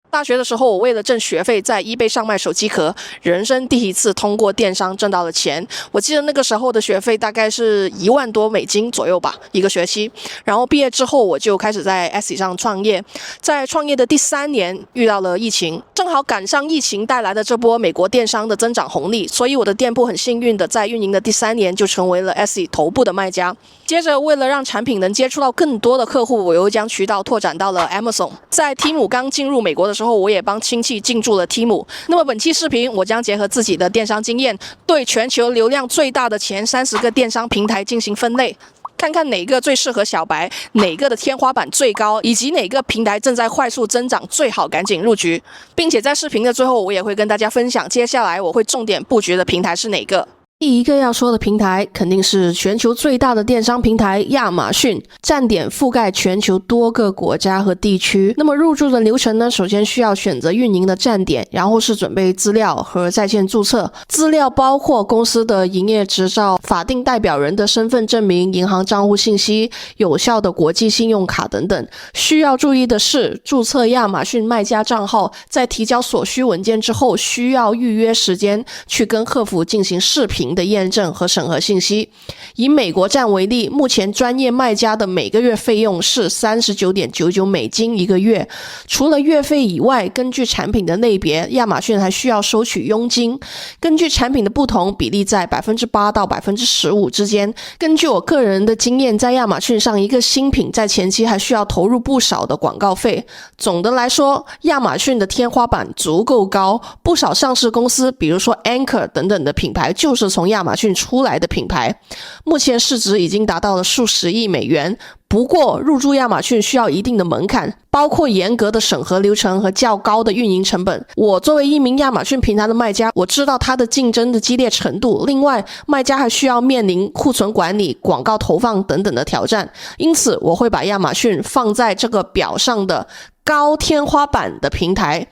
大学的时候，我为了挣学费，在 eBay 上卖手机壳，人生第一次通过电商挣到了钱。我记得那个时候的学费大概是$10,000多左右吧，一个学期。然后毕业之后，我就开始在 Etsy 上创业。在创业的第3年，遇到了疫情，正好赶上疫情带来的这波美国电商的增长红利，所以我的店铺很幸运的在运营的第3年就成为了 Etsy 头部的卖家。接着，为了让产品能接触到更多的客户，我又将渠道拓展到了 Amazon。在 Temu 刚进入美国的时候，我也帮亲戚进驻了 Temu。那么本期视频，我将结合自己的电商经验，对全球流量最大的前30个电商平台进行分类，看看哪个最适合小白，哪个的天花板最高，以及哪个平台正在快速增长，最好赶紧入局。并且在视频的最后，我也会跟大家分享接下来我会重点布局的平台是哪个。第一个要说的平台肯定是全球最大的电商平台亚马逊，站点覆盖全球多个国家和地区。那么入驻的流程呢，首先需要选择运营的站点，然后是准备资料和在线注册。资料包括公司的营业执照、法定代表人的身份证明、银行账户信息、有效的国际信用卡等等。需要注意的是，注册亚马逊卖家账号，在提交所需文件之后，需要预约时间去跟客服进行视频的验证和审核信息。以美国站为例，目前专业卖家的每个月费用是$39.99一个月。除了月费以外，根据产品的类别，亚马逊还需要收取佣金。根据产品的不同，比例在8%到15%之间。根据我个人的经验，在亚马逊上，一个新品在前期还需要投入不少的广告费。总的来说，亚马逊的天花板足够高，不少上市公司，比如说 Anchor 等等的品牌，就是从亚马逊出来的品牌，目前市值已经达到了数十亿美元。不过入驻亚马逊需要一定的门槛，包括严格的审核流程和较高的运营成本。我作为一名亚马逊平台的卖家，我知道它的竞争的激烈程度。另外，卖家还需要面临库存管理、广告投放等等的挑战。因此，我会把亚马逊放在这个表上的高天花板的平台，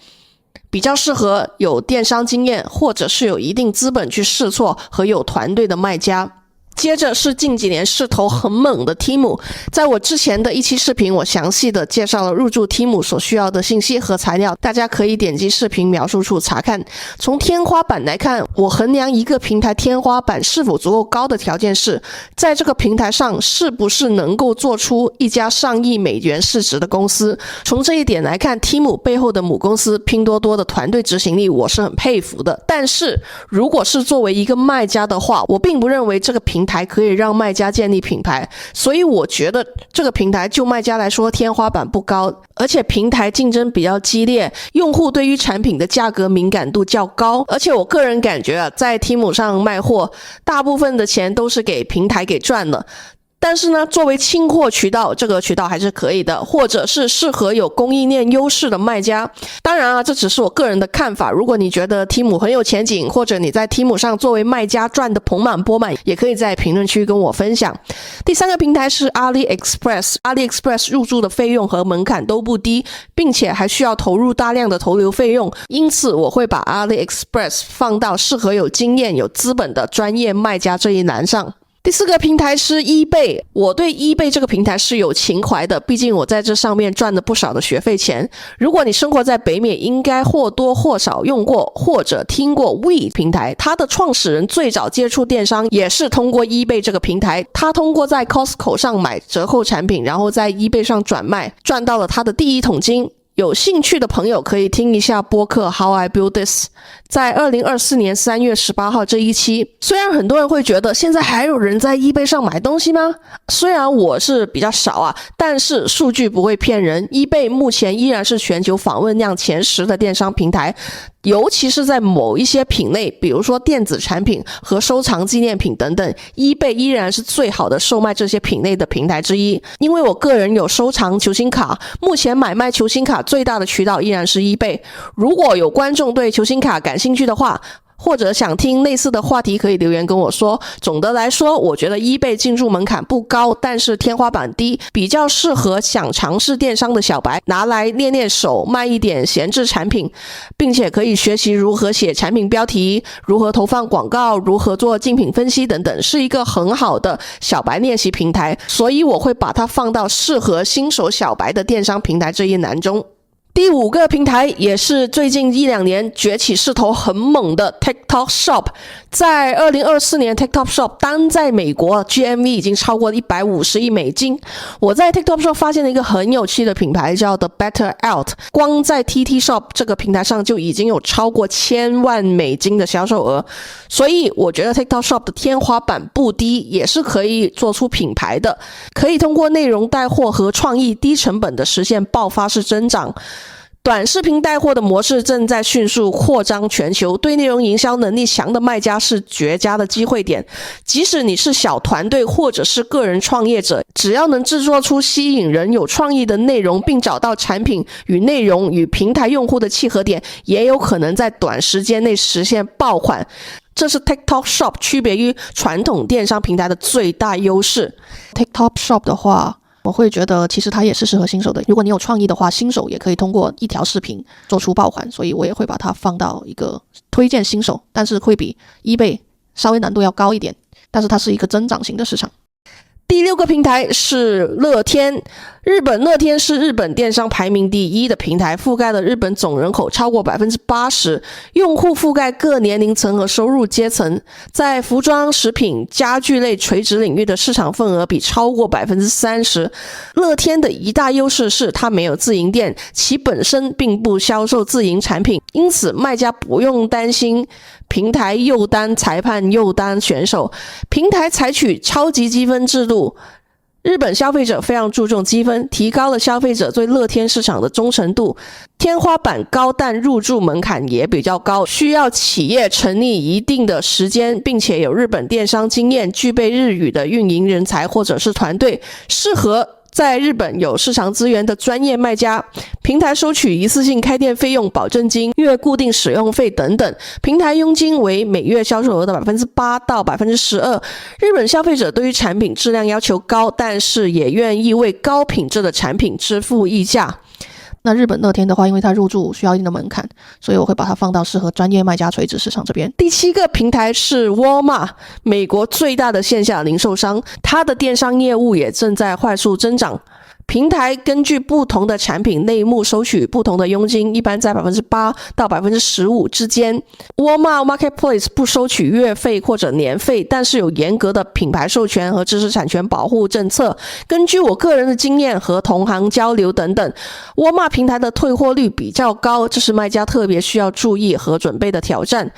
比较适合有电商经验或者是有一定资本去试错和有团队的卖家。接着是近几年势头很猛的 Temu。 在我之前的一期视频，我详细的介绍了入驻 Temu 所需要的信息和材料，大家可以点击视频描述处查看。从天花板来看，我衡量一个平台天花板是否足够高的条件是，在这个平台上是不是能够做出一家上亿美元市值的公司。从这一点来看， Temu 背后的母公司拼多多的团队执行力我是很佩服的。但是如果是作为一个卖家的话，我并不认为这个平台可以让卖家建立品牌，所以我觉得这个平台就卖家来说天花板不高，而且平台竞争比较激烈，用户对于产品的价格敏感度较高。而且我个人感觉在 Temu 上卖货，大部分的钱都是给平台给赚了。但是呢，作为清货渠道，这个渠道还是可以的，或者是适合有供应链优势的卖家。当然这只是我个人的看法。如果你觉得 Temu 很有前景，或者你在 Temu 上作为卖家赚得盆满钵满，也可以在评论区跟我分享。第3个平台是 AliExpress。AliExpress 入驻的费用和门槛都不低，并且还需要投入大量的投流费用，因此我会把 AliExpress 放到适合有经验、有资本的专业卖家这一栏上。第4个平台是 eBay。 我对 eBay 这个平台是有情怀的，毕竟我在这上面赚了不少的学费钱。如果你生活在北美，应该或多或少用过或者听过 We 平台。它的创始人最早接触电商也是通过 eBay 这个平台，他通过在 Costco 上买折扣产品，然后在 eBay 上转卖，赚到了他的第一桶金。有兴趣的朋友可以听一下播客 How I Build This， 在2024年3月18号这一期。虽然很多人会觉得现在还有人在 eBay 上买东西吗？虽然我是比较少但是数据不会骗人。 eBay 目前依然是全球访问量前10的电商平台，尤其是在某一些品类，比如说电子产品和收藏纪念品等等， eBay 依然是最好的售卖这些品类的平台之一。因为我个人有收藏球星卡，目前买卖球星卡最大的渠道依然是 eBay。 如果有观众对球星卡感兴趣的话，或者想听类似的话题，可以留言跟我说。总的来说，我觉得 eBay 进入门槛不高，但是天花板低，比较适合想尝试电商的小白拿来练练手，卖一点闲置产品，并且可以学习如何写产品标题，如何投放广告，如何做竞品分析等等，是一个很好的小白练习平台。所以我会把它放到适合新手小白的电商平台这一栏中。第5个平台也是最近1-2年崛起势头很猛的 TikTok Shop。在2024年 TikTok Shop 单在美国 GMV 已经超过150亿美金。我在 TikTok Shop 发现了一个很有趣的品牌叫 The Better Out， 光在 TT Shop 这个平台上就已经有超过1000万美金的销售额，所以我觉得 TikTok Shop 的天花板不低，也是可以做出品牌的，可以通过内容带货和创意低成本的实现爆发式增长。短视频带货的模式正在迅速扩张全球，对内容营销能力强的卖家是绝佳的机会点。即使你是小团队或者是个人创业者，只要能制作出吸引人有创意的内容，并找到产品与内容与平台用户的契合点，也有可能在短时间内实现爆款。这是 TikTok Shop 区别于传统电商平台的最大优势。TikTok Shop 的话，我会觉得其实它也是适合新手的，如果你有创意的话，新手也可以通过一条视频做出爆款，所以我也会把它放到一个推荐新手，但是会比 eBay 稍微难度要高一点，但是它是一个增长型的市场。第6个平台是乐天。日本乐天是日本电商排名第1的平台，覆盖了日本总人口超过 80%， 用户覆盖各年龄层和收入阶层，在服装、食品、家具类垂直领域的市场份额比超过 30%。 乐天的一大优势是它没有自营店，其本身并不销售自营产品，因此卖家不用担心平台诱单裁判、诱单选手。平台采取超级积分制度，日本消费者非常注重积分，提高了消费者对乐天市场的忠诚度。天花板高，但入驻门槛也比较高，需要企业成立一定的时间，并且有日本电商经验，具备日语的运营人才或者是团队，适合在日本有市场资源的专业卖家。平台收取一次性开店费用、保证金、月固定使用费等等，平台佣金为每月销售额的 8% 到 12%。 日本消费者对于产品质量要求高，但是也愿意为高品质的产品支付溢价。那日本乐天的话，因为它入驻需要一定的门槛，所以我会把它放到适合专业卖家垂直市场这边。第7个平台是 Walmart， 美国最大的线下零售商，它的电商业务也正在快速增长。平台根据不同的产品类目收取不同的佣金，一般在 8% 到 15% 之间。Walmart Marketplace 不收取月费或者年费，但是有严格的品牌授权和知识产权保护政策。根据我个人的经验和同行交流等等， Walmart 平台的退货率比较高，这是卖家特别需要注意和准备的挑战。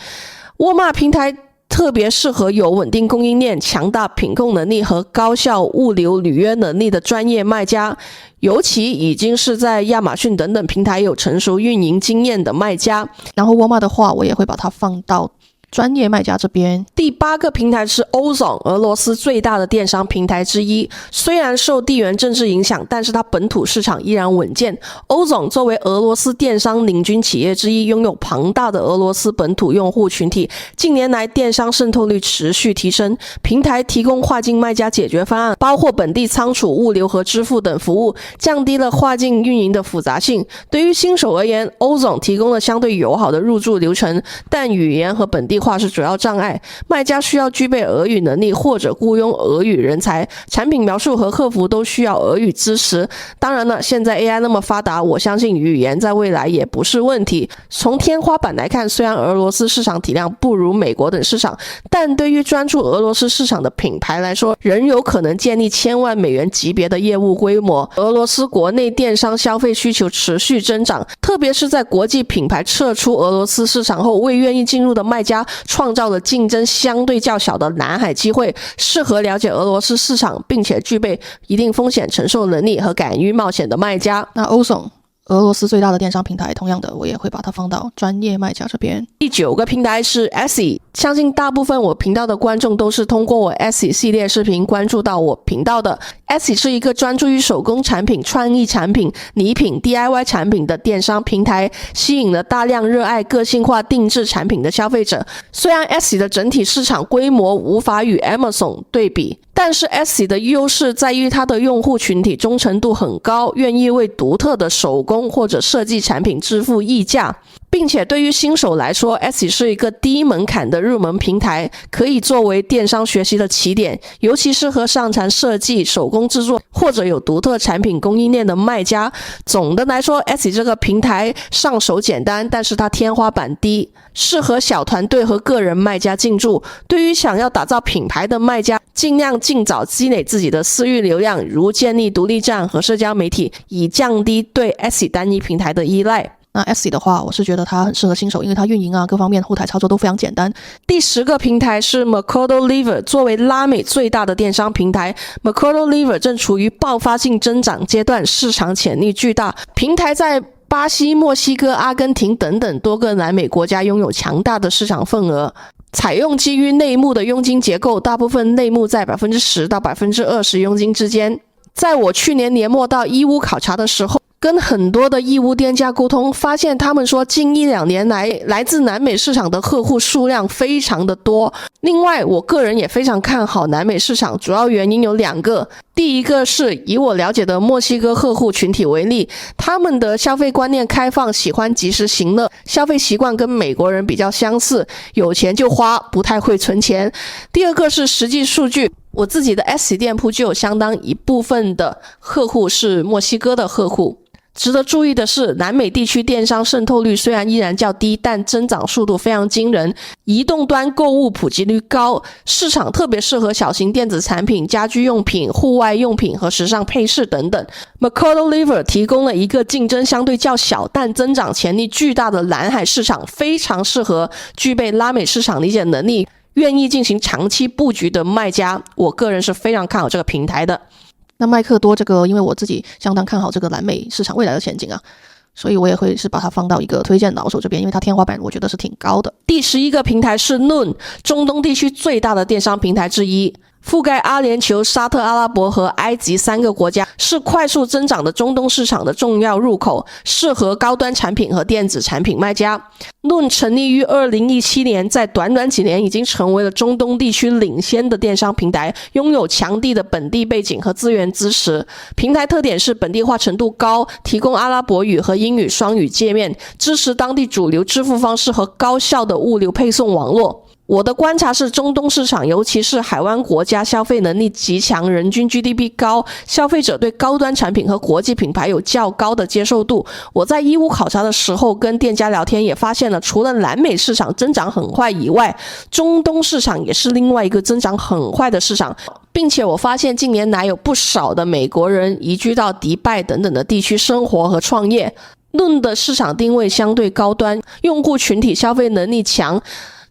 Walmart 平台特别适合有稳定供应链、强大品控能力和高效物流履约能力的专业卖家，尤其已经是在亚马逊等等平台有成熟运营经验的卖家。然后 Walmart 的话，我也会把它放到专业卖家这边。第8个平台是 Ozon， 俄罗斯最大的电商平台之一，虽然受地缘政治影响，但是它本土市场依然稳健。Ozon 作为俄罗斯电商领军企业之一，拥有庞大的俄罗斯本土用户群体，近年来电商渗透率持续提升。平台提供跨境卖家解决方案，包括本地仓储、物流和支付等服务，降低了跨境运营的复杂性。对于新手而言， Ozon 提供了相对友好的入驻流程，但语言和本地化是主要障碍，卖家需要具备俄语能力或者雇佣俄语人才，产品描述和客服都需要俄语支持。当然了，现在 AI 那么发达，我相信语言在未来也不是问题。从天花板来看，虽然俄罗斯市场体量不如美国等市场，但对于专注俄罗斯市场的品牌来说，仍有可能建立1000万美元级别的业务规模。俄罗斯国内电商消费需求持续增长，特别是在国际品牌撤出俄罗斯市场后，未愿意进入的卖家创造了竞争相对较小的蓝海机会，适合了解俄罗斯市场并且具备一定风险承受能力和敢于冒险的卖家。那 Ozon俄罗斯最大的电商平台，同样的我也会把它放到专业卖家这边。第9个平台是 Etsy， 相信大部分我频道的观众都是通过我 Etsy 系列视频关注到我频道的。Etsy 是一个专注于手工产品、创意产品、礼品、DIY 产品的电商平台，吸引了大量热爱个性化定制产品的消费者。虽然 Etsy 的整体市场规模无法与 Amazon 对比，但是 Etsy 的优势在于它的用户群体忠诚度很高，愿意为独特的手工或者设计产品支付溢价。并且对于新手来说 Etsy 是一个低门槛的入门平台，可以作为电商学习的起点，尤其适合擅长设计、手工制作或者有独特产品供应链的卖家。总的来说 Etsy 这个平台上手简单，但是它天花板低，适合小团队和个人卖家进驻。对于想要打造品牌的卖家，尽量尽早积累自己的私域流量，如建立独立站和社交媒体，以降低对 Etsy 单一平台的依赖。那 Etsy 的话，我是觉得它很适合新手，因为它运营各方面后台操作都非常简单。第10个平台是 Mercado Libre， 作为拉美最大的电商平台， Mercado Libre 正处于爆发性增长阶段，市场潜力巨大。平台在巴西、墨西哥、阿根廷等等多个南美国家拥有强大的市场份额。采用基于内幕的佣金结构，大部分内幕在 10% 到 20% 佣金之间。在我去年年末到义乌考察的时候，跟很多的义乌店家沟通，发现他们说近1-2年来自南美市场的客户数量非常的多。另外我个人也非常看好南美市场，主要原因有2个。第一个是以我了解的墨西哥客户群体为例，他们的消费观念开放，喜欢及时行乐，消费习惯跟美国人比较相似，有钱就花，不太会存钱。第二个是实际数据，我自己的 Etsy 店铺就有相当一部分的客户是墨西哥的客户。值得注意的是，南美地区电商渗透率虽然依然较低，但增长速度非常惊人，移动端购物普及率高，市场特别适合小型电子产品、家居用品、户外用品和时尚配饰等等。Mercado Libre 提供了一个竞争相对较小但增长潜力巨大的蓝海市场，非常适合具备拉美市场理解能力、愿意进行长期布局的卖家。我个人是非常看好这个平台的。那麦克多这个，因为我自己相当看好这个南美市场未来的前景所以我也会是把它放到一个推荐老手这边，因为它天花板我觉得是挺高的。第11个平台是 Noon， 中东地区最大的电商平台之一，覆盖阿联酋、沙特阿拉伯和埃及3个国家，是快速增长的中东市场的重要入口，适合高端产品和电子产品卖家。Noon 成立于2017年，在短短几年已经成为了中东地区领先的电商平台，拥有强地的本地背景和资源支持。平台特点是本地化程度高，提供阿拉伯语和英语双语界面，支持当地主流支付方式和高效的物流配送网络。我的观察是，中东市场尤其是海湾国家消费能力极强，人均 GDP 高，消费者对高端产品和国际品牌有较高的接受度。我在义乌考察的时候跟店家聊天也发现了，除了南美市场增长很快以外，中东市场也是另外一个增长很快的市场，并且我发现近年来有不少的美国人移居到迪拜等等的地区生活和创业。Noon 的市场定位相对高端，用户群体消费能力强，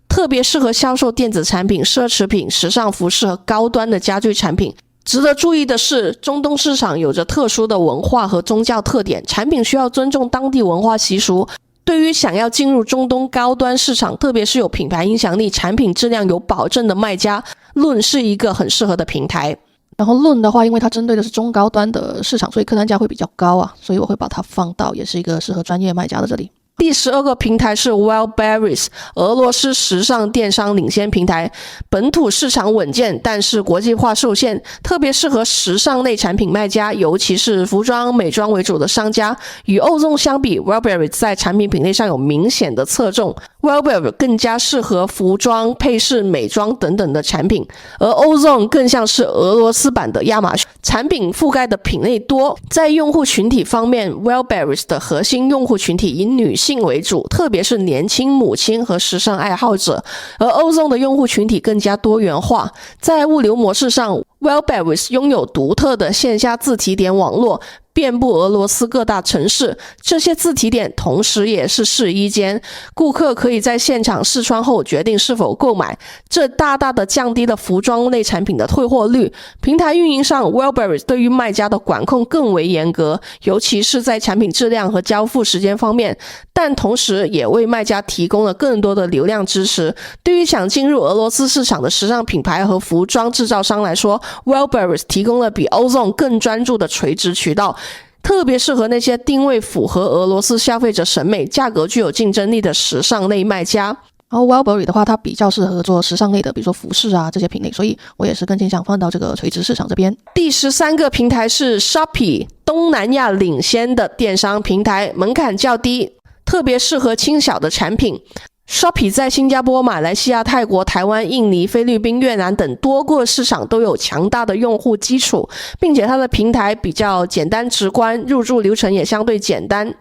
特别适合销售电子产品、奢侈品、时尚服饰和高端的家居产品。值得注意的是，中东市场有着特殊的文化和宗教特点，产品需要尊重当地文化习俗。对于想要进入中东高端市场，特别是有品牌影响力、产品质量有保证的卖家，Noon 是一个很适合的平台。然后Noon的话，因为它针对的是中高端的市场，所以客单价会比较高所以我会把它放到也是一个适合专业卖家的这里。第12个平台是 Wildberries， 俄罗斯时尚电商领先平台，本土市场稳健，但是国际化受限，特别适合时尚类产品卖家，尤其是服装、美妆为主的商家。与Ozone相比， Wildberries 在产品品类上有明显的侧重， Wildberries 更加适合服装、配饰、美妆等等的产品，而 Ozone 更像是俄罗斯版的亚马逊，产品覆盖的品类多。在用户群体方面， Wildberries 的核心用户群体以女性为主，特别是年轻母亲和时尚爱好者，而 Ozone 的用户群体更加多元化。在物流模式上， Wildberries 拥有独特的线下自提点网络，遍布俄罗斯各大城市，这些自提点同时也是试衣间，顾客可以在现场试穿后决定是否购买，这大大的降低了服装类产品的退货率。平台运营上， Wildberries 对于卖家的管控更为严格，尤其是在产品质量和交付时间方面，但同时也为卖家提供了更多的流量支持。对于想进入俄罗斯市场的时尚品牌和服装制造商来说， Wildberries 提供了比 Ozone 更专注的垂直渠道，特别适合那些定位符合俄罗斯消费者审美、价格具有竞争力的时尚类卖家。然后 Wildberries 的话，它比较适合做时尚类的，比如说服饰这些品类，所以我也是更倾向放到这个垂直市场这边。第13个平台是 Shopee， 东南亚领先的电商平台，门槛较低，特别适合轻小的产品。Shopee 在新加坡、马来西亚、泰国、台湾、印尼、菲律宾、越南等多个市场都有强大的用户基础，并且它的平台比较简单直观，入驻流程也相对简单。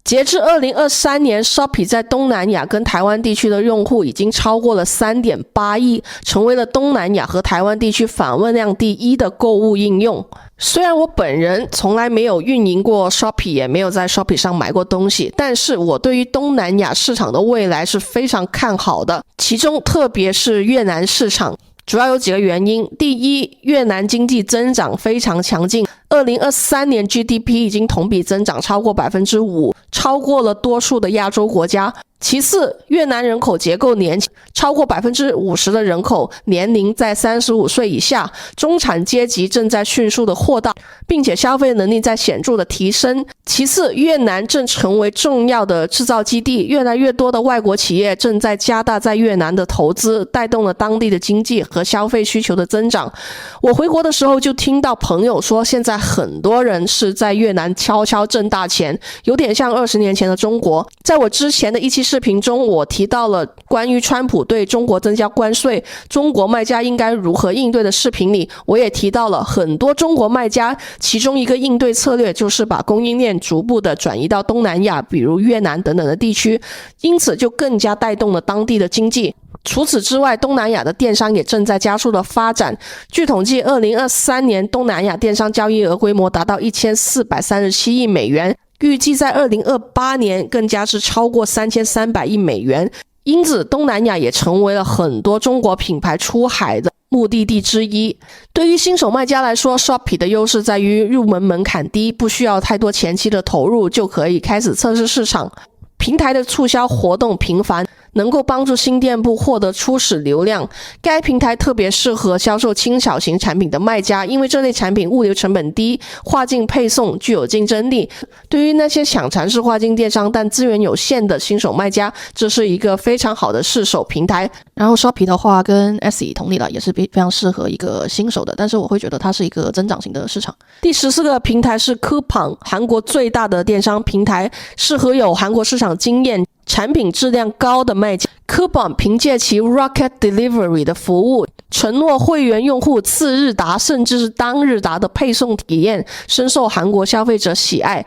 截至2023年 Shopee 在东南亚跟台湾地区的用户已经超过了 3.8 亿，成为了东南亚和台湾地区访问量第一的购物应用。虽然我本人从来没有运营过 Shopee， 也没有在 Shopee 上买过东西，但是我对于东南亚市场的未来是非常看好的，其中特别是越南市场。主要有几个原因。第一，越南经济增长非常强劲，2023年 GDP 已经同比增长超过 5%， 超过了多数的亚洲国家。其次，越南人口结构年轻，超过 50% 的人口年龄在35岁以下，中产阶级正在迅速的扩大，并且消费能力在显著的提升。其次，越南正成为重要的制造基地，越来越多的外国企业正在加大在越南的投资，带动了当地的经济和消费需求的增长。我回国的时候就听到朋友说，现在很多人是在越南悄悄挣大钱，有点像20年前的中国。在我之前的一期视频中，我提到了关于川普对中国增加关税，中国卖家应该如何应对的视频里，我也提到了很多中国卖家，其中一个应对策略就是把供应链逐步的转移到东南亚，比如越南等等的地区，因此就更加带动了当地的经济。除此之外，东南亚的电商也正在加速的发展。据统计，2023年东南亚电商交易额规模达到1437亿美元，预计在2028年更加是超过3300亿美元。因此，东南亚也成为了很多中国品牌出海的目的地之一。对于新手卖家来说， Shopee 的优势在于入门门槛低，不需要太多前期的投入就可以开始测试市场。平台的促销活动频繁，能够帮助新店铺获得初始流量。该平台特别适合销售轻小型产品的卖家，因为这类产品物流成本低，跨境配送具有竞争力。对于那些想尝试跨境电商但资源有限的新手卖家，这是一个非常好的试手平台。然后 Shopee 的话跟 Etsy 同理了，也是非常适合一个新手的，但是我会觉得它是一个增长型的市场。第14个平台是 Coupang， 韩国最大的电商平台，适合有韩国市场经验、产品质量高的卖家。Coupang 凭借其 Rocket Delivery 的服务，承诺会员用户次日达甚至是当日达的配送体验，深受韩国消费者喜爱。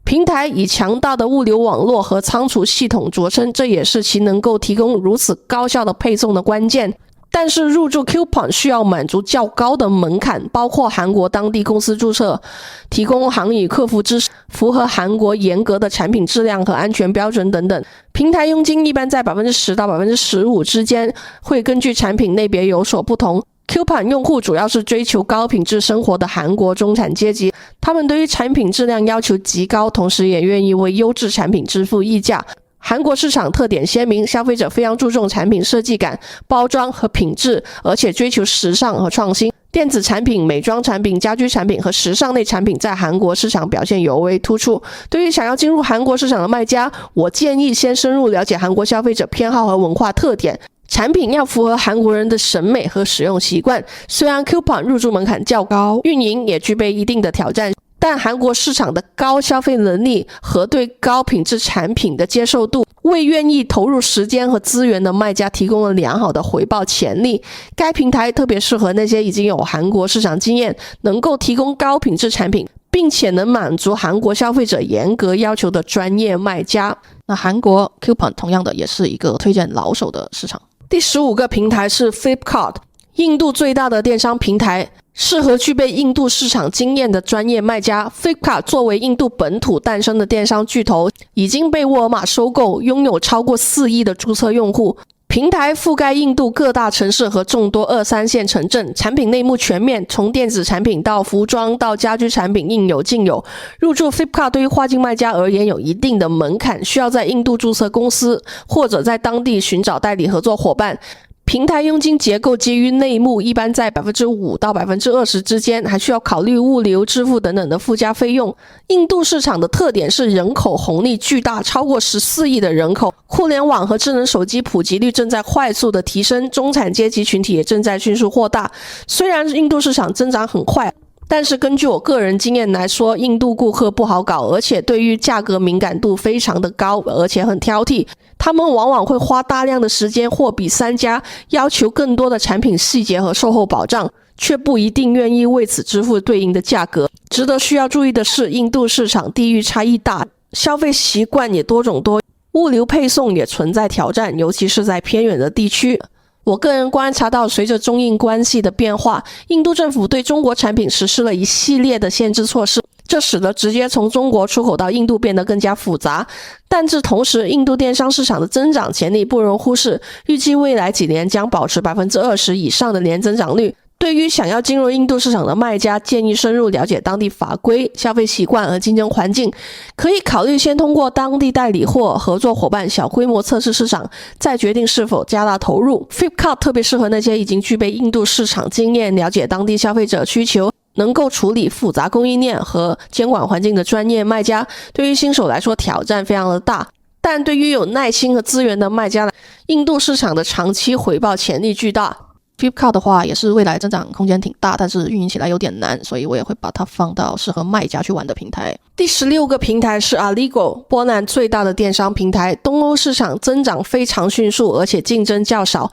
平台以强大的物流网络和仓储系统着称，这也是其能够提供如此高效的配送的关键。但是入驻 Coupang 需要满足较高的门槛，包括韩国当地公司注册、提供韩语客服支持、符合韩国严格的产品质量和安全标准等等。平台佣金一般在 10% 到 15% 之间，会根据产品类别有所不同。Coupang 用户主要是追求高品质生活的韩国中产阶级，他们对于产品质量要求极高，同时也愿意为优质产品支付溢价。韩国市场特点鲜明，消费者非常注重产品设计感、包装和品质，而且追求时尚和创新。电子产品、美妆产品、家居产品和时尚类产品在韩国市场表现尤为突出。对于想要进入韩国市场的卖家，我建议先深入了解韩国消费者偏好和文化特点，产品要符合韩国人的审美和使用习惯。虽然 Coupang 入驻门槛较高，运营也具备一定的挑战，但韩国市场的高消费能力和对高品质产品的接受度，为愿意投入时间和资源的卖家提供了良好的回报潜力。该平台特别适合那些已经有韩国市场经验，能够提供高品质产品，并且能满足韩国消费者严格要求的专业卖家。那韩国 Coupang 同样的也是一个推荐老手的市场。第15个平台是 Flipkart， 印度最大的电商平台，适合具备印度市场经验的专业卖家。Flipkart 作为印度本土诞生的电商巨头，已经被沃尔玛收购，拥有超过4亿的注册用户。平台覆盖印度各大城市和众多2、3线城镇，产品内幕全面，从电子产品到服装到家居产品应有尽有。入驻 Flipkart 对于跨境卖家而言有一定的门槛，需要在印度注册公司，或者在当地寻找代理合作伙伴。平台佣金结构基于内幕，一般在 5% 到 20% 之间，还需要考虑物流、支付等等的附加费用。印度市场的特点是人口红利巨大，超过14亿的人口，互联网和智能手机普及率正在快速的提升，中产阶级群体也正在迅速扩大。虽然印度市场增长很快，但是根据我个人经验来说，印度顾客不好搞，而且对于价格敏感度非常的高，而且很挑剔。他们往往会花大量的时间货比三家，要求更多的产品细节和售后保障，却不一定愿意为此支付对应的价格。值得需要注意的是，印度市场地域差异大，消费习惯也多种多，物流配送也存在挑战，尤其是在偏远的地区。我个人观察到，随着中印关系的变化，印度政府对中国产品实施了一系列的限制措施，这使得直接从中国出口到印度变得更加复杂。但是同时，印度电商市场的增长潜力不容忽视，预计未来几年将保持 20% 以上的年增长率。对于想要进入印度市场的卖家，建议深入了解当地法规、消费习惯和竞争环境，可以考虑先通过当地代理或合作伙伴小规模测试市场，再决定是否加大投入。Flipkart 特别适合那些已经具备印度市场经验、了解当地消费者需求，能够处理复杂供应链和监管环境的专业卖家。对于新手来说，挑战非常的大，但对于有耐心和资源的卖家来，印度市场的长期回报潜力巨大。Flipkart 的话也是未来增长空间挺大，但是运营起来有点难，所以我也会把它放到适合卖家去玩的平台。第16个平台是 Allegro， 波兰最大的电商平台，东欧市场增长非常迅速，而且竞争较少，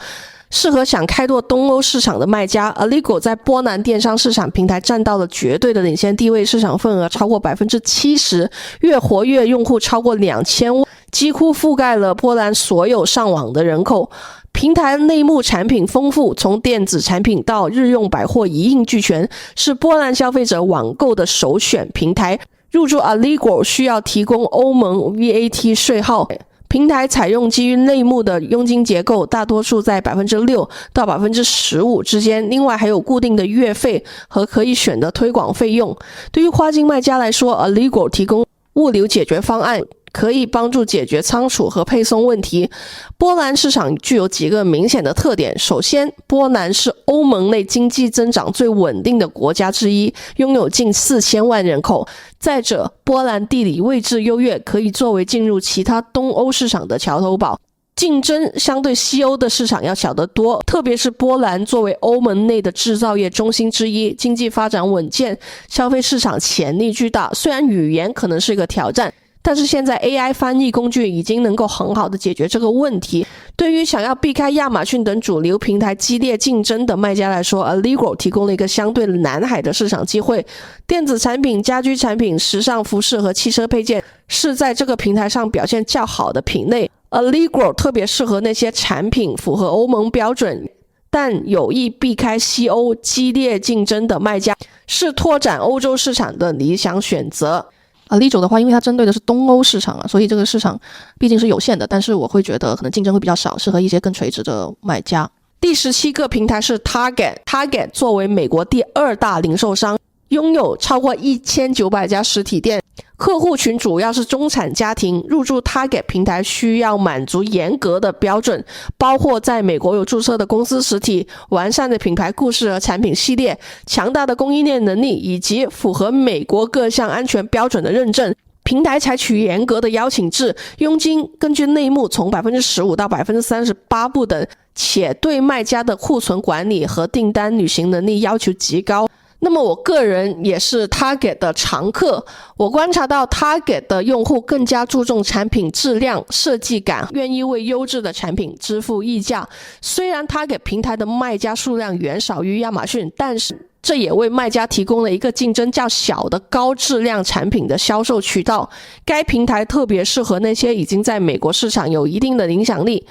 适合想开拓东欧市场的卖家。 Allegro 在波兰电商市场平台占到了绝对的领先地位，市场份额超过 70%， 月活跃用户超过2000万，几乎覆盖了波兰所有上网的人口。平台内幕产品丰富，从电子产品到日用百货一应俱全，是波兰消费者网购的首选平台。入驻 Allegro 需要提供欧盟 VAT 税号，平台采用基于内幕的佣金结构，大多数在 6% 到 15% 之间，另外还有固定的月费和可以选的推广费用。对于跨境卖家来说， Allegro 提供物流解决方案，可以帮助解决仓储和配送问题。波兰市场具有几个明显的特点。首先，波兰是欧盟内经济增长最稳定的国家之一，拥有近4000万人口。再者，波兰地理位置优越，可以作为进入其他东欧市场的桥头堡，竞争相对西欧的市场要小得多。特别是波兰作为欧盟内的制造业中心之一，经济发展稳健，消费市场潜力巨大。虽然语言可能是一个挑战，但是现在 AI 翻译工具已经能够很好的解决这个问题。对于想要避开亚马逊等主流平台激烈竞争的卖家来说， Allegro 提供了一个相对蓝海的市场机会。电子产品、家居产品、时尚服饰和汽车配件是在这个平台上表现较好的品类。 Allegro 特别适合那些产品符合欧盟标准但有意避开西欧激烈竞争的卖家，是拓展欧洲市场的理想选择。Allegro 的话，因为它针对的是东欧市场所以这个市场毕竟是有限的，但是我会觉得可能竞争会比较少，适合一些更垂直的买家。第17个平台是 Target。 作为美国第2大零售商，拥有超过1900家实体店，客户群主要是中产家庭。入驻 Target 平台需要满足严格的标准，包括在美国有注册的公司实体、完善的品牌故事和产品系列、强大的供应链能力，以及符合美国各项安全标准的认证。平台采取严格的邀请制，佣金根据内幕从 15% 到 38% 不等，且对卖家的库存管理和订单履行能力要求极高。那么我个人也是 Target 的常客，我观察到 Target 的用户更加注重产品质量、设计感，愿意为优质的产品支付溢价。虽然 Target 平台的卖家数量远少于亚马逊，但是这也为卖家提供了一个竞争较小的高质量产品的销售渠道。该平台特别适合那些已经在美国市场有一定的影响力，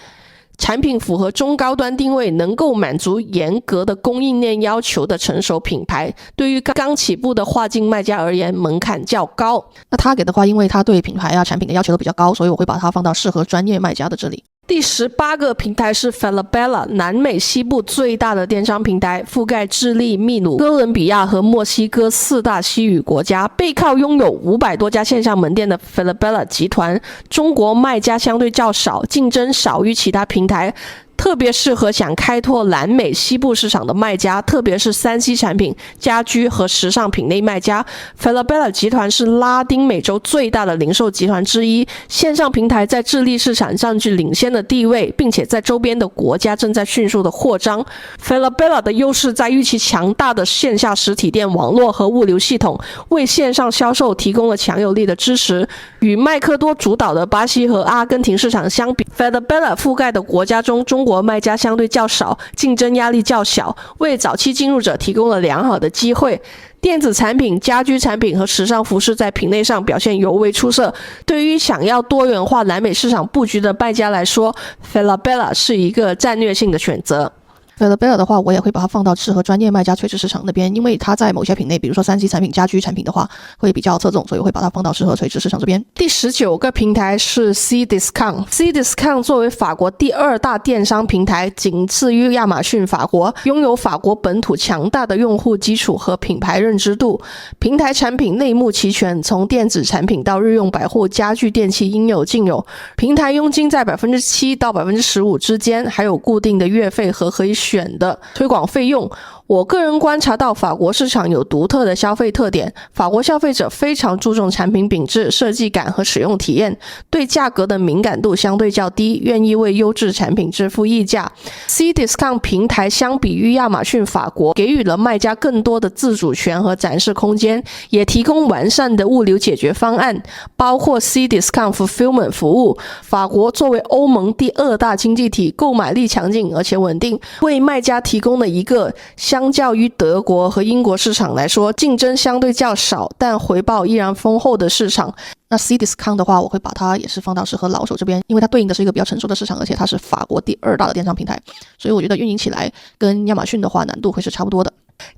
产品符合中高端定位，能够满足严格的供应链要求的成熟品牌。对于刚起步的跨境卖家而言，门槛较高。那Target的话，因为它对品牌产品的要求都比较高，所以我会把它放到适合专业卖家的这里。第18个平台是 Falabella， 南美西部最大的电商平台，覆盖智利、秘鲁、哥伦比亚和墨西哥4大西语国家。背靠拥有500多家线上门店的 Falabella 集团，中国卖家相对较少，竞争少于其他平台，特别适合想开拓南美西部市场的卖家，特别是3C 产品、家居和时尚品类卖家。Falabella 集团是拉丁美洲最大的零售集团之一，线上平台在智利市场占据领先的地位，并且在周边的国家正在迅速的扩张。Falabella 的优势在于其强大的线下实体店网络和物流系统，为线上销售提供了强有力的支持。与麦克多主导的巴西和阿根廷市场相比， Falabella 覆盖的国家中，中国卖家相对较少，竞争压力较小，为早期进入者提供了良好的机会。电子产品、家居产品和时尚服饰在品类上表现尤为出色。对于想要多元化南美市场布局的卖家来说， Falabella 是一个战略性的选择。Falabella 的话，我也会把它放到适合专业卖家垂直市场那边，因为它在某些品类，比如说3C 产品、家居产品的话，会比较侧重，所以我会把它放到适合垂直市场这边。第19个平台是 Cdiscount。Cdiscount 作为法国第2大电商平台，仅次于亚马逊法国，拥有法国本土强大的用户基础和品牌认知度。平台产品内幕齐全，从电子产品到日用百货、家具、电器应有尽有。平台佣金在 7% 到 15% 之间，还有固定的月费和可以选的推广费用。我个人观察到法国市场有独特的消费特点，法国消费者非常注重产品品质、设计感和使用体验，对价格的敏感度相对较低，愿意为优质产品支付溢价。Cdiscount 平台相比于亚马逊法国，给予了卖家更多的自主权和展示空间，也提供完善的物流解决方案，包括 Cdiscount Fulfillment 服务。法国作为欧盟第2大经济体，购买力强劲而且稳定，为卖家提供了一个相较于德国和英国市场来说，竞争相对较少，但回报依然丰厚的市场。那 Cdiscount 的话，我会把它也是放到适合老手这边，因为它对应的是一个比较成熟的市场，而且它是法国第2大的电商平台，所以我觉得运营起来跟亚马逊的话难度会是差不多的。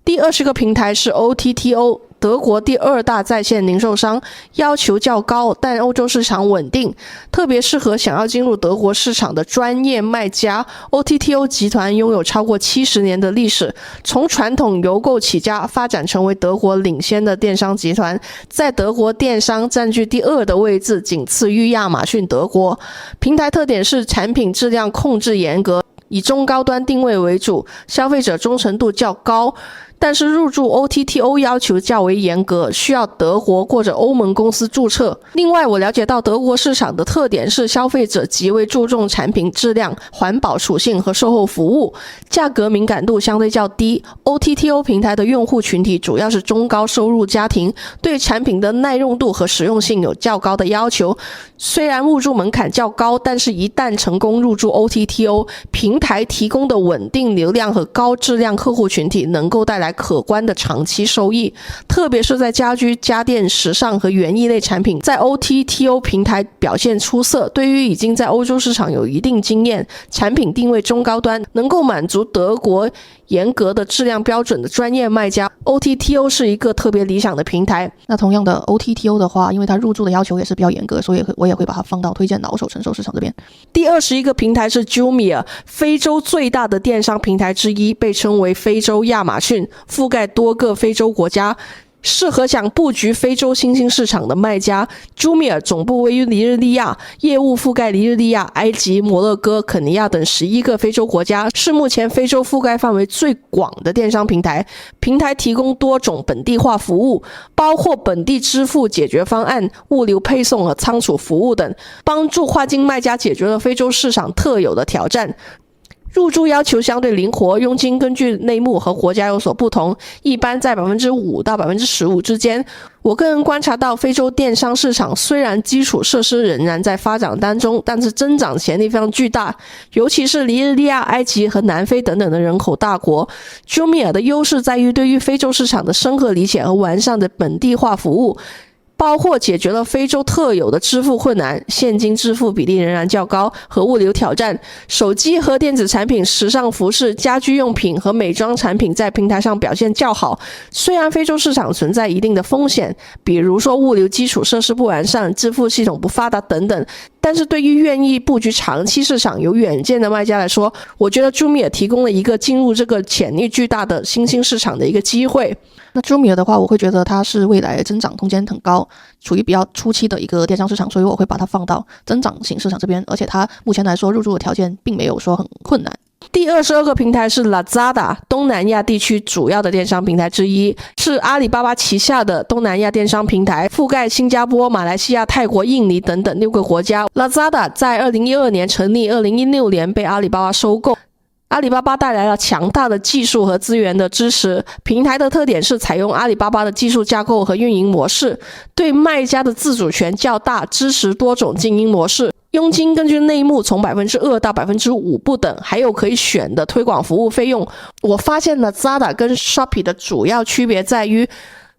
第20个平台是 OTTO， 德国第2大在线零售商，要求较高，但欧洲市场稳定，特别适合想要进入德国市场的专业卖家。OTTO 集团拥有超过70年的历史，从传统邮购起家，发展成为德国领先的电商集团，在德国电商占据第2的位置，仅次于亚马逊德国。平台特点是产品质量控制严格，以中高端定位为主，消费者忠诚度较高，但是入驻 OTTO 要求较为严格，需要德国或者欧盟公司注册。另外，我了解到德国市场的特点是消费者极为注重产品质量、环保属性和售后服务，价格敏感度相对较低。OTTO 平台的用户群体主要是中高收入家庭，对产品的耐用度和实用性有较高的要求。虽然入驻门槛较高，但是一旦成功入驻 OTTO 平台提供的稳定流量和高质量客户群体，能够带来可观的长期收益，特别是在家居、家电、时尚和园艺类产品，在 OTTO 平台表现出色。对于已经在欧洲市场有一定经验、产品定位中高端、能够满足德国严格的质量标准的专业卖家， OTTO 是一个特别理想的平台。那同样的 OTTO 的话，因为它入驻的要求也是比较严格，所以我也会把它放到推荐老手成熟市场这边。第21个平台是 Jumia， 非洲最大的电商平台之一，被称为非洲亚马逊，覆盖多个非洲国家，适合想布局非洲新兴市场的卖家。 Jumia 总部位于尼日利亚，业务覆盖尼日利亚、埃及、摩洛哥、肯尼亚等11个非洲国家，是目前非洲覆盖范围最广的电商平台。平台提供多种本地化服务，包括本地支付解决方案、物流配送和仓储服务等，帮助跨境卖家解决了非洲市场特有的挑战。入驻要求相对灵活，佣金根据类目和国家有所不同，一般在 5% 到 15% 之间。我个人观察到，非洲电商市场虽然基础设施仍然在发展当中，但是增长潜力非常巨大，尤其是尼日利亚、埃及和南非等等的人口大国。Jumia 的优势在于对于非洲市场的深刻理解和完善的本地化服务，包括解决了非洲特有的支付困难，现金支付比例仍然较高，和物流挑战。手机和电子产品、时尚服饰、家居用品和美妆产品在平台上表现较好。虽然非洲市场存在一定的风险，比如说物流基础设施不完善、支付系统不发达等等，但是对于愿意布局长期市场、有远见的卖家来说，我觉得 Jumia 提供了一个进入这个潜力巨大的新兴市场的一个机会。那 Jumia 的话，我会觉得它是未来增长空间很高，处于比较初期的一个电商市场，所以我会把它放到增长型市场这边，而且它目前来说入驻的条件并没有说很困难。第22个平台是 Lazada， 东南亚地区主要的电商平台之一，是阿里巴巴旗下的东南亚电商平台，覆盖新加坡、马来西亚、泰国、印尼等等6个国家。Lazada 在2012年成立，2016年被阿里巴巴收购。阿里巴巴带来了强大的技术和资源的支持，平台的特点是采用阿里巴巴的技术架构和运营模式，对卖家的自主权较大，支持多种经营模式。佣金根据内幕从 2% 到 5% 不等，还有可以选的推广服务费用。我发现 Lazada 跟 Shopee 的主要区别在于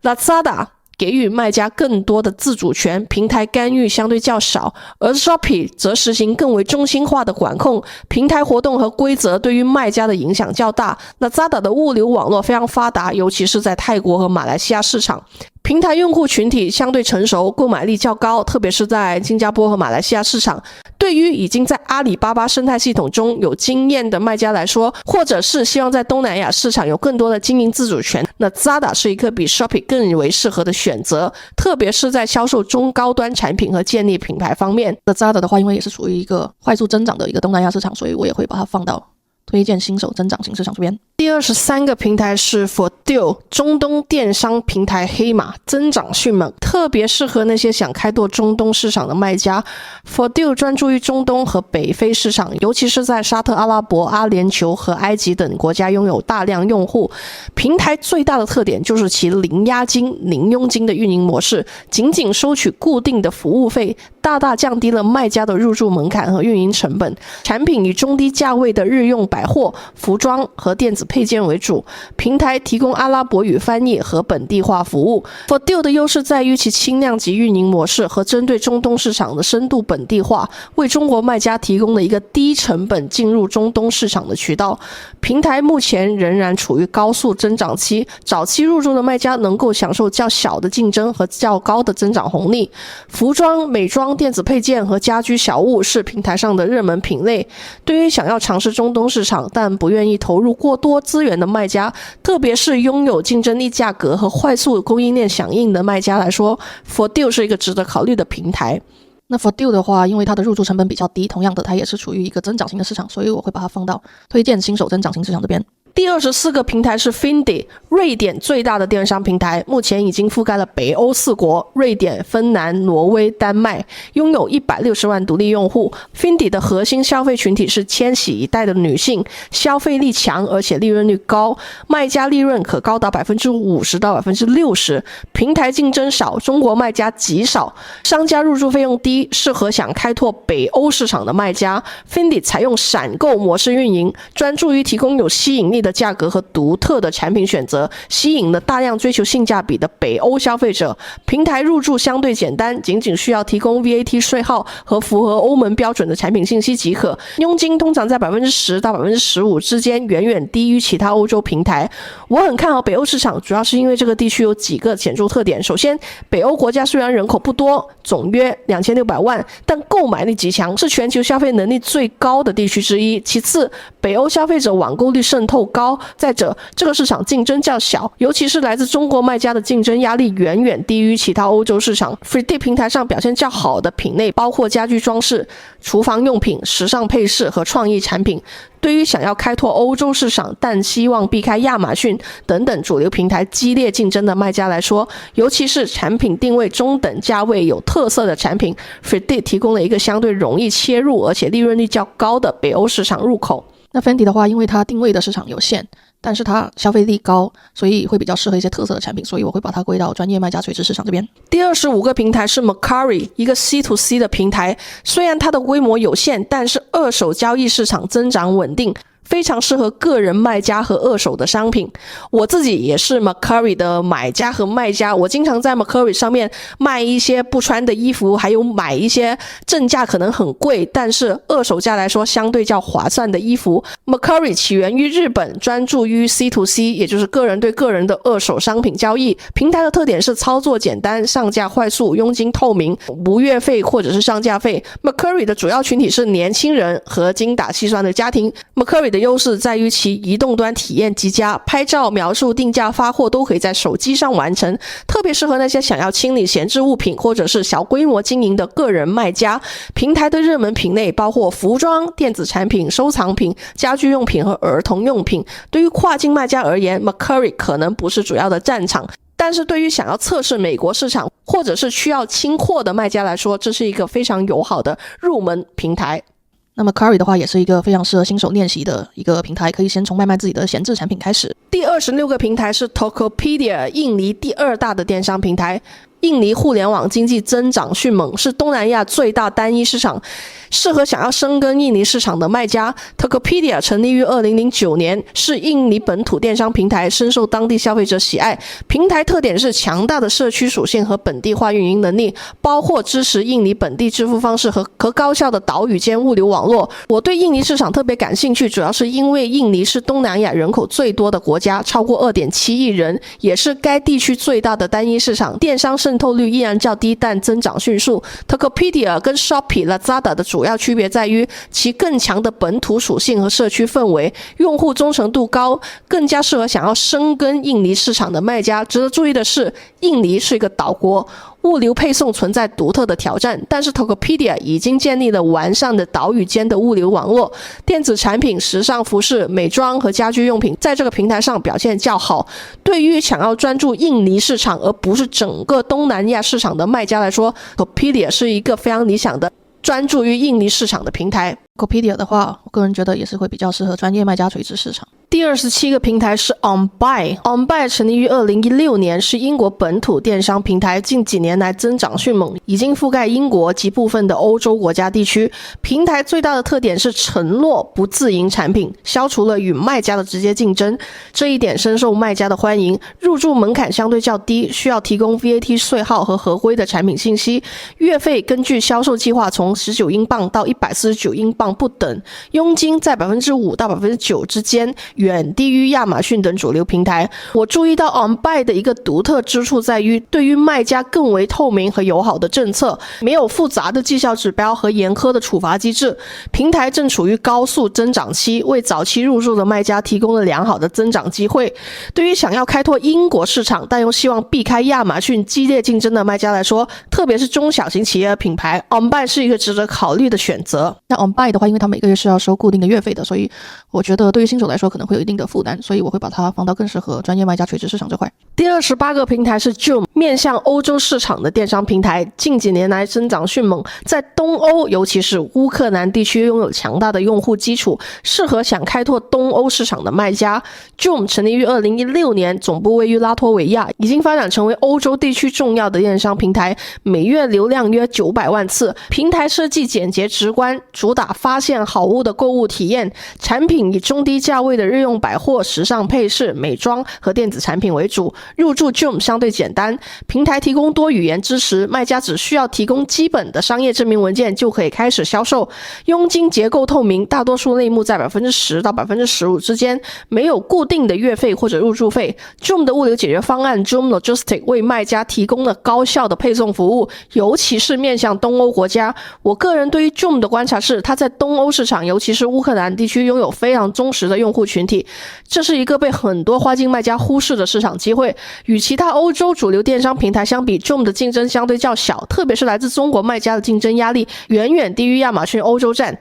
Lazada给予卖家更多的自主权，平台干预相对较少，而 Shopee 则实行更为中心化的管控，平台活动和规则对于卖家的影响较大。Lazada 的物流网络非常发达，尤其是在泰国和马来西亚市场。平台用户群体相对成熟，购买力较高，特别是在新加坡和马来西亚市场。对于已经在阿里巴巴生态系统中有经验的卖家来说，或者是希望在东南亚市场有更多的经营自主权，那 Lazada 是一个比 Shopee 更为适合的选择，特别是在销售中高端产品和建立品牌方面。Lazada 的话，因为也是属于一个快速增长的一个东南亚市场，所以我也会把它放到推荐新手增长型市场这边。第23个平台是 Fordeal， 中东电商平台黑马，增长迅猛，特别适合那些想开拓中东市场的卖家。Fordeal 专注于中东和北非市场，尤其是在沙特阿拉伯、阿联酋和埃及等国家拥有大量用户。平台最大的特点就是其零押金、零佣金的运营模式，仅仅收取固定的服务费，大大降低了卖家的入驻门槛和运营成本。产品以中低价位的日用百货、服装和电子配件为主，平台提供阿拉伯语翻译和本地化服务。Fordeal 的优势在于其轻量级运营模式和针对中东市场的深度本地化，为中国卖家提供了一个低成本进入中东市场的渠道。平台目前仍然处于高速增长期，早期入驻的卖家能够享受较小的竞争和较高的增长红利。服装、美妆、电子配件和家居小物是平台上的热门品类。对于想要尝试中东市场但不愿意投入过多资源的卖家，特别是拥有竞争力价格和快速供应链响应的卖家来说， Fordeal 是一个值得考虑的平台。那 Fordeal 的话，因为它的入驻成本比较低，同样的它也是处于一个增长型的市场，所以我会把它放到推荐新手增长型市场这边。第24个平台是 Findi， 瑞典最大的电商平台，目前已经覆盖了北欧4国，瑞典、芬兰、挪威、丹麦，拥有160万独立用户。Findi 的核心消费群体是千禧一代的女性，消费力强，而且利润率高，卖家利润可高达 50% 到 60%， 平台竞争少，中国卖家极少，商家入驻费用低，适合想开拓北欧市场的卖家。Findi 采用闪购模式运营，专注于提供有吸引力的价格和独特的产品选择，吸引了大量追求性价比的北欧消费者。平台入驻相对简单，仅需要提供 VAT 税号和符合欧盟标准的产品信息即可。佣金通常在 10% 到 15% 之间，远远低于其他欧洲平台。我很看好北欧市场，主要是因为这个地区有几个显著特点。首先，北欧国家虽然人口不多，总约2600万，但购买力极强，是全球消费能力最高的地区之一。其次，北欧消费者网购率渗透高，再者这个市场竞争较小，尤其是来自中国卖家的竞争压力远远低于其他欧洲市场。Free平台上表现较好的品类包括家居装饰、厨房用品、时尚配饰和创意产品。对于想要开拓欧洲市场但希望避开亚马逊等等主流平台激烈竞争的卖家来说，尤其是产品定位中等价位有特色的产品， Free 提供了一个相对容易切入而且利润率较高的北欧市场入口。那 Fendi 的话，因为它定位的市场有限，但是它消费力高，所以会比较适合一些特色的产品，所以我会把它归到专业卖家垂直市场这边。第25个平台是 Mercari， 一个 C2C 的平台，虽然它的规模有限，但是二手交易市场增长稳定。非常适合个人卖家和二手的商品。我自己也是 Mercari 的买家和卖家，我经常在 Mercari 上面卖一些不穿的衣服，还有买一些正价可能很贵，但是二手价来说相对较划算的衣服。Mercari 起源于日本，专注于 C2C， 也就是个人对个人的二手商品交易。平台的特点是操作简单，上架快速，佣金透明，无月费或者是上架费。Mercari 的主要群体是年轻人和精打细算的家庭。Mercari 的优势在于其移动端体验极佳，拍照、描述、定价、发货都可以在手机上完成，特别适合那些想要清理闲置物品或者是小规模经营的个人卖家。平台的热门品类包括服装、电子产品、收藏品、家居用品和儿童用品。对于跨境卖家而言， Mercari 可能不是主要的战场，但是对于想要测试美国市场或者是需要清货的卖家来说，这是一个非常友好的入门平台。那么 Mercari 的话也是一个非常适合新手练习的一个平台，可以先从卖自己的闲置产品开始。第26个平台是 Tokopedia， 印尼第2大的电商平台。印尼互联网经济增长迅猛，是东南亚最大单一市场，适合想要深耕印尼市场的卖家。Tokopedia 成立于2009年，是印尼本土电商平台，深受当地消费者喜爱。平台特点是强大的社区属性和本地化运营能力，包括支持印尼本地支付方式和高效的岛屿间物流网络。我对印尼市场特别感兴趣，主要是因为印尼是东南亚人口最多的国家，超过 2.7 亿人，也是该地区最大的单一市场，电商渗透率依然较低，但增长迅速。Tokopedia 跟 Shopee、Lazada 的主要区别在于其更强的本土属性和社区氛围，用户忠诚度高，更加适合想要深耕印尼市场的卖家。值得注意的是，印尼是一个岛国，物流配送存在独特的挑战，但是 Tokopedia 已经建立了完善的岛屿间的物流网络。电子产品、时尚服饰、美妆和家居用品在这个平台上表现较好。对于想要专注印尼市场而不是整个东南亚市场的卖家来说， Tokopedia 是一个非常理想的专注于印尼市场的平台。Tokopedia 的话，我个人觉得也是会比较适合专业卖家垂直市场。第27个平台是 OnBuy。OnBuy 成立于2016年，是英国本土电商平台，近几年来增长迅猛，已经覆盖英国及部分的欧洲国家地区。平台最大的特点是承诺不自营产品，消除了与卖家的直接竞争，这一点深受卖家的欢迎。入驻门槛相对较低，需要提供 VAT 税号和合规的产品信息。月费根据销售计划从19英镑到149英镑不等，佣金在 5% 到 9% 之间，远低于亚马逊等主流平台。我注意到 OnBuy 的一个独特之处在于对于卖家更为透明和友好的政策，没有复杂的绩效指标和严苛的处罚机制。平台正处于高速增长期，为早期入驻的卖家提供了良好的增长机会。对于想要开拓英国市场但又希望避开亚马逊激烈竞争的卖家来说，特别是中小型企业的品牌， OnBuy 是一个值得考虑的选择。那 OnBuy 的话，因为它每个月是要收固定的月费的，所以我觉得对于新手来说可能会有一定的负担，所以我会把它放到更适合专业卖家垂直市场这块。第28个平台是 Joom， 面向欧洲市场的电商平台，近几年来增长迅猛，在东欧尤其是乌克兰地区拥有强大的用户基础，适合想开拓东欧市场的卖家。 Joom 成立于2016年，总部位于拉脱维亚，已经发展成为欧洲地区重要的电商平台，每月流量约900万次。平台设计简洁直观，主打发现好物的购物体验，产品以中低价位的日用百货、时尚配饰、美妆和电子产品为主。入驻 Joom 相对简单，平台提供多语言支持，卖家只需要提供基本的商业证明文件就可以开始销售。佣金结构透明，大多数类目在 10% 到 15% 之间，没有固定的月费或者入驻费。 Joom 的物流解决方案 Joom Logistics 为卖家提供了高效的配送服务，尤其是面向东欧国家。我个人对于 Joom 的观察是，它在东欧市场，尤其是乌克兰地区拥有非常忠实的用户群体，这是一个被很多跨境卖家忽视的市场机会。与其他欧洲主流电商平台相比， Joom 的竞争相对较小，特别是来自中国卖家的竞争压力远远低于亚马逊欧洲站。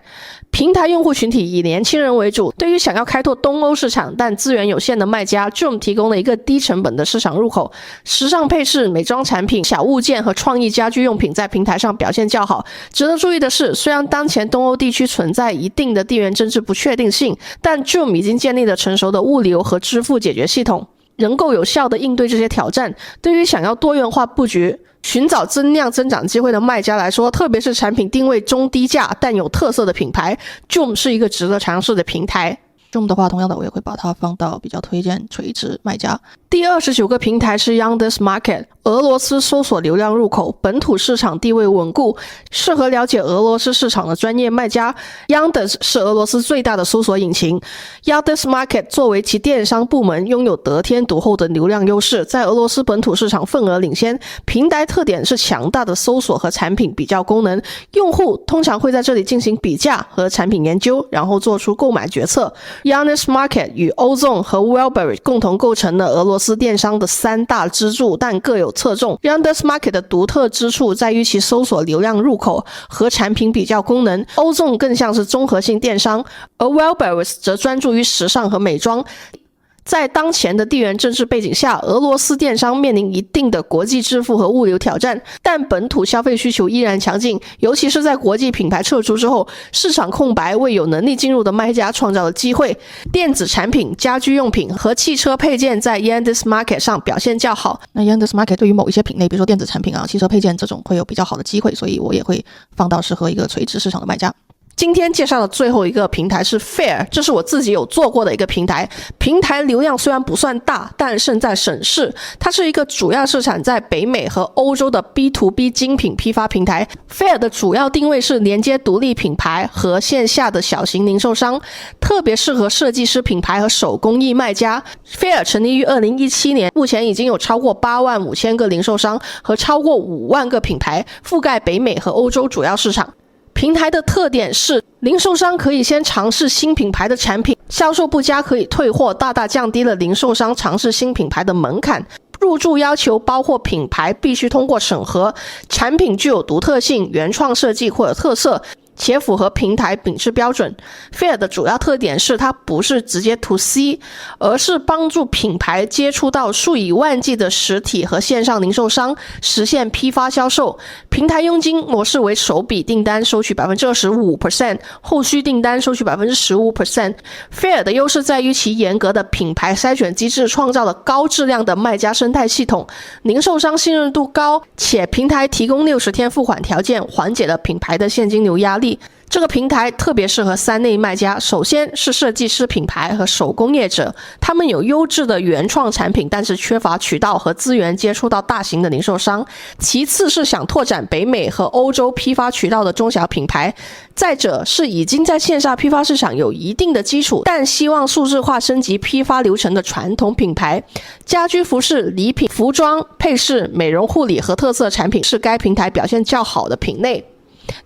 平台用户群体以年轻人为主，对于想要开拓东欧市场但资源有限的卖家， Joom 提供了一个低成本的市场入口。时尚配饰、美妆产品、小物件和创意家居用品在平台上表现较好。值得注意的是，虽然当前东欧地区存在一定的地缘政治不确定性，但 Joom 已经建立了成熟的物流和支付解决系统，能够有效地应对这些挑战。对于想要多元化布局、寻找增量增长机会的卖家来说，特别是产品定位中低价但有特色的品牌， Joom 是一个值得尝试的平台。Zoom 的话，同样的我也会把它放到比较推荐垂直卖家。第29个平台是 Yandex Market， 俄罗斯搜索流量入口，本土市场地位稳固，适合了解俄罗斯市场的专业卖家。Yandex 是俄罗斯最大的搜索引擎。Yandex Market 作为其电商部门，拥有得天独厚的流量优势，在俄罗斯本土市场份额领先。平台特点是强大的搜索和产品比较功能，用户通常会在这里进行比价和产品研究，然后做出购买决策。Yandex Market 与 Ozon 和 Wildberries 共同构成了俄罗斯电商的3大支柱，但各有侧重。Yandex Market 的独特之处在于其搜索流量入口和产品比较功能， Ozon 更像是综合性电商，而 Wildberries 则专注于时尚和美妆。在当前的地缘政治背景下，俄罗斯电商面临一定的国际支付和物流挑战，但本土消费需求依然强劲，尤其是在国际品牌撤出之后，市场空白为有能力进入的卖家创造了机会。电子产品、家居用品和汽车配件在 Yandex Market 上表现较好。那 Yandex Market 对于某一些品类，比如说电子产品汽车配件这种会有比较好的机会，所以我也会放到适合一个垂直市场的卖家。今天介绍的最后一个平台是 Fair， 这是我自己有做过的一个平台。平台流量虽然不算大，但胜在省事。它是一个主要市场在北美和欧洲的 B2B 精品批发平台。Fair 的主要定位是连接独立品牌和线下的小型零售商，特别适合设计师品牌和手工艺卖家。Fair 成立于2017年，目前已经有超过85000个零售商和超过5万个品牌，覆盖北美和欧洲主要市场。平台的特点是，零售商可以先尝试新品牌的产品，销售不佳可以退货，大大降低了零售商尝试新品牌的门槛。入驻要求包括品牌必须通过审核，产品具有独特性、原创设计或者特色，且符合平台品质标准。Fair 的主要特点是它不是直接 to C， 而是帮助品牌接触到数以万计的实体和线上零售商，实现批发销售。平台佣金模式为首笔订单收取 25%， 后续订单收取 15%。 Fair 的优势在于其严格的品牌筛选机制，创造了高质量的卖家生态系统，零售商信任度高，且平台提供60天付款条件，缓解了品牌的现金流压力。这个平台特别适合3类卖家，首先是设计师品牌和手工业者，他们有优质的原创产品，但是缺乏渠道和资源接触到大型的零售商。其次是想拓展北美和欧洲批发渠道的中小品牌，再者是已经在线下批发市场有一定的基础，但希望数字化升级批发流程的传统品牌。家居服饰、礼品、服装、配饰、美容护理和特色产品是该平台表现较好的品类。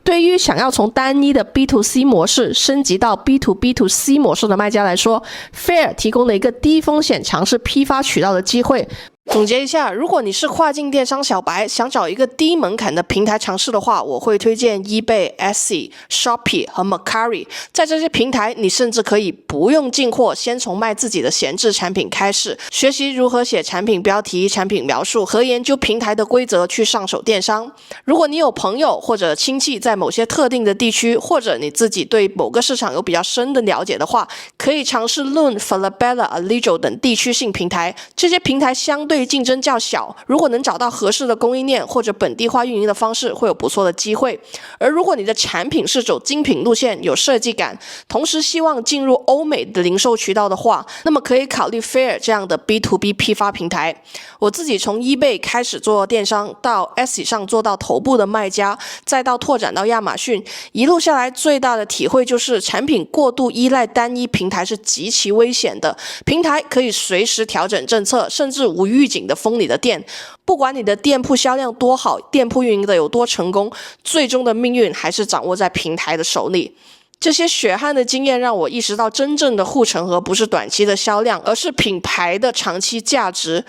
对于想要从单一的 B2C 模式升级到 B2B2C 模式的卖家来说， Fair 提供了一个低风险尝试批发渠道的机会。总结一下，如果你是跨境电商小白，想找一个低门槛的平台尝试的话，我会推荐 eBay、Etsy、Shopee 和 Mercari。 在这些平台，你甚至可以不用进货，先从卖自己的闲置产品开始，学习如何写产品标题、产品描述和研究平台的规则去上手电商。如果你有朋友或者亲戚在某些特定的地区，或者你自己对某个市场有比较深的了解的话，可以尝试 Loon、Falabella、Allegro 等地区性平台。这些平台相对竞争较小，如果能找到合适的供应链或者本地化运营的方式，会有不错的机会。而如果你的产品是走精品路线，有设计感，同时希望进入欧美的零售渠道的话，那么可以考虑 Fair 这样的 B2B 批发平台。我自己从 eBay 开始做电商，到 Etsy 上做到头部的卖家，再到拓展到亚马逊，一路下来最大的体会就是产品过度依赖单一平台是极其危险的。平台可以随时调整政策，甚至无预警的封你的店。不管你的店铺销量多好，店铺运营的有多成功，最终的命运还是掌握在平台的手里。这些血汗的经验让我意识到，真正的护城河不是短期的销量，而是品牌的长期价值。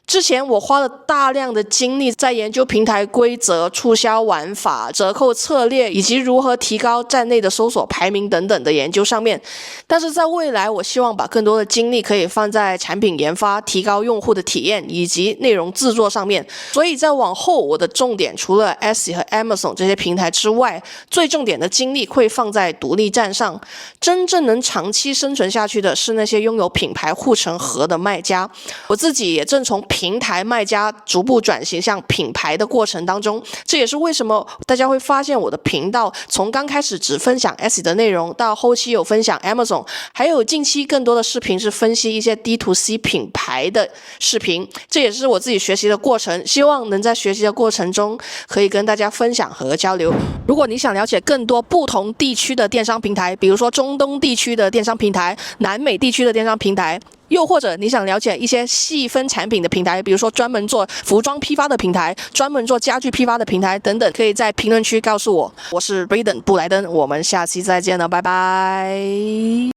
之前我花了大量的精力在研究平台规则、促销玩法、折扣策略以及如何提高站内的搜索排名等等的研究上面，但是在未来我希望把更多的精力可以放在产品研发、提高用户的体验以及内容制作上面。所以在往后我的重点除了 Etsy 和 Amazon 这些平台之外，最重点的精力会放在独立站上。真正能长期生存下去的是那些拥有品牌护城河的卖家。我自己也正从平台卖家逐步转型向品牌的过程当中。这也是为什么大家会发现我的频道从刚开始只分享 Etsy 的内容，到后期有分享 Amazon， 还有近期更多的视频是分析一些 D2C 品牌的视频。这也是我自己学习的过程，希望能在学习的过程中可以跟大家分享和交流。如果你想了解更多不同地区的电商平台，比如说中东地区的电商平台、南美地区的电商平台，又或者你想了解一些细分产品的平台，比如说专门做服装批发的平台、专门做家具批发的平台等等，可以在评论区告诉我。我是 Braden 布莱登，我们下期再见了，拜拜。